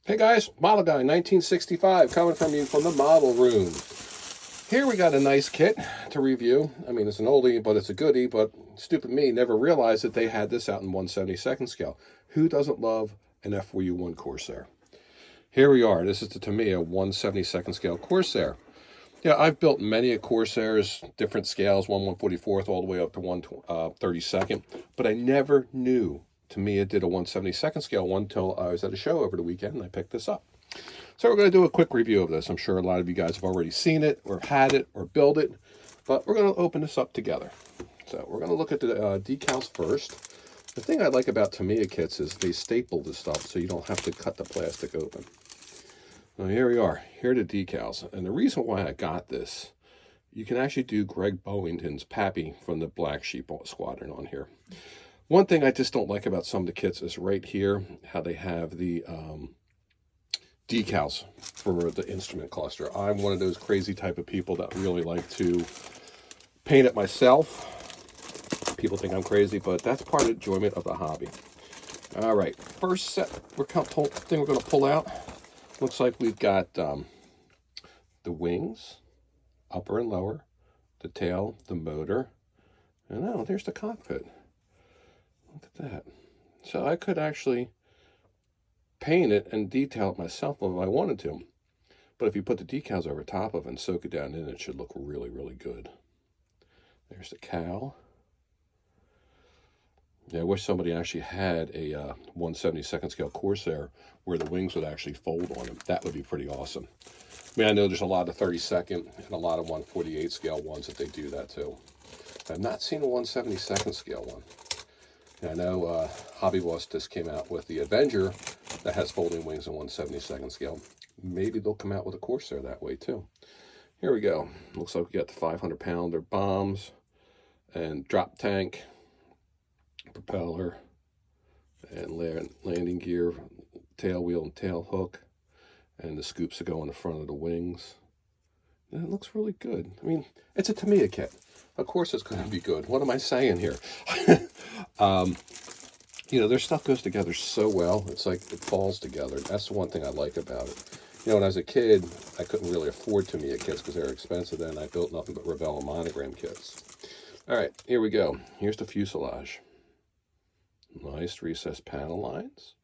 Hey guys, Model Guy 1965 coming from you from the model room. Here we got a nice kit to review. I mean, it's an oldie, but it's a goodie, but stupid me never realized that they had this out in 1/72nd scale. Who doesn't love an F4U-1 Corsair? Here we are. This is the Tamiya 1/72nd scale Corsair. Yeah, I've built many a Corsairs, different scales, 1/144th all the way up to 1/32nd, but I never knew Tamiya did a 1/72nd scale one until I was at a show over the weekend and I picked this up. So we're going to do a quick review of this. I'm sure a lot of you guys have already seen it or had it or built it, but we're going to open this up together. So we're going to look at the decals first. The thing I like about Tamiya kits is they staple this stuff so you don't have to cut the plastic open. Now here we are. Here are the decals. And the reason why I got this, you can actually do Greg Bowington's Pappy from the Black Sheep Squadron on here. One thing I just don't like about some of the kits is right here, how they have the decals for the instrument cluster. I'm one of those crazy type of people that really like to paint it myself. People think I'm crazy, but that's part of the enjoyment of the hobby. All right, first thing we're going to pull out. Looks like we've got the wings, upper and lower, the tail, the motor, and oh, there's the cockpit. Look at that. So I could actually paint it and detail it myself if I wanted to. But if you put the decals over top of it and soak it down in, it should look really, really good. There's the cowl. Yeah, I wish somebody actually had a 1/72nd scale Corsair where the wings would actually fold on them. That would be pretty awesome. I mean, I know there's a lot of 32nd and a lot of 1/48 scale ones that they do that too. I've not seen a 1/72nd scale one. And I know Hobby Boss just came out with the Avenger that has folding wings in 1/72nd scale. Maybe they'll come out with a Corsair that way too. Here we go. Looks like we got the 500-pounder bombs and drop tank, propeller, and landing gear, tail wheel and tail hook, and the scoops that go in the front of the wings. And it looks really good. I mean, it's a Tamiya kit. Of course it's going to be good. What am I saying here? You know, their stuff goes together so well. It's like it falls together. That's the one thing I like about it. You know, when I was a kid, I couldn't really afford Tamiya kits because they were expensive then. I built nothing but Revell monogram kits. All right, here we go. Here's the fuselage. Nice recessed panel lines.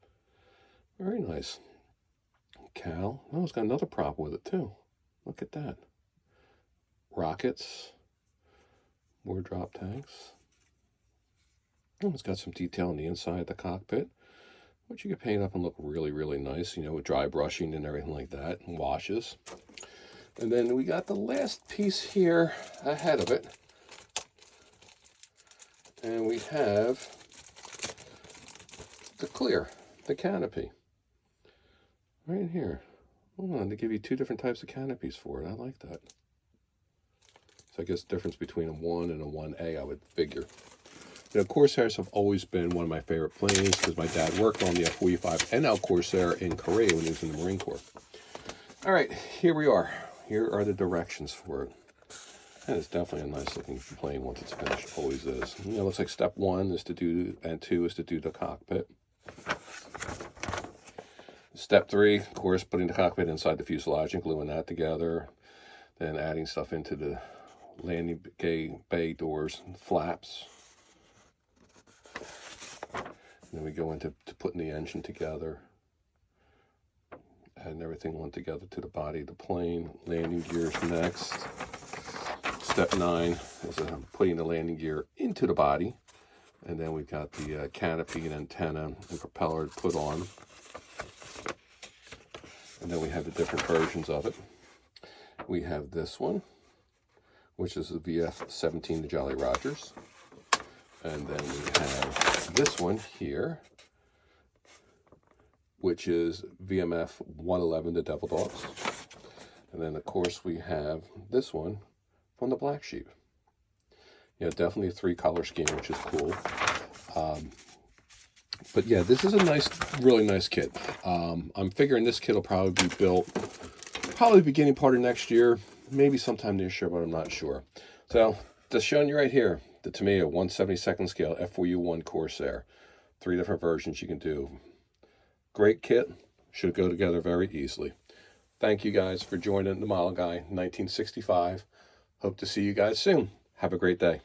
Very nice. Cowl. Oh, it's got another prop with it too. Look at that. Rockets. More drop tanks. Oh, it's got some detail on the inside of the cockpit, which you can paint up and look really, really nice, you know, with dry brushing and everything like that, and washes. And then we got the last piece here ahead of it. And we have the canopy. Right here. Oh, and they give you two different types of canopies for it. I like that. So I guess the difference between a 1 and a 1A, I would figure. You know, Corsairs have always been one of my favorite planes because my dad worked on the F4U-5NL Corsair in Korea when he was in the Marine Corps. All right, here we are. Here are the directions for it. And it's definitely a nice looking plane once it's finished. Always is. You know, it looks like step 1 is to do, and 2 is to do the cockpit. Step 3, of course, putting the cockpit inside the fuselage and gluing that together. Then adding stuff into the landing bay doors and flaps. And then we go into putting the engine together. Adding everything one together to the body of the plane. Landing gears next. Step 9 is putting the landing gear into the body. And then we've got the canopy and antenna and propeller to put on. And then we have the different versions of it. We have this one, which is the VF-17 the Jolly Rogers. And then we have this one here, which is VMF-111 the Devil Dogs. And then, of course, we have this one from the Black Sheep. Yeah, definitely a 3-color scheme, which is cool. But yeah, this is a nice, really nice kit. I'm figuring this kit will probably be built beginning part of next year, maybe sometime this year, but I'm not sure. So just showing you right here, the Tamiya 1/72nd scale F4U-1 Corsair. 3 different versions you can do. Great kit, should go together very easily. Thank you guys for joining the Model Guy 1965. Hope to see you guys soon. Have a great day.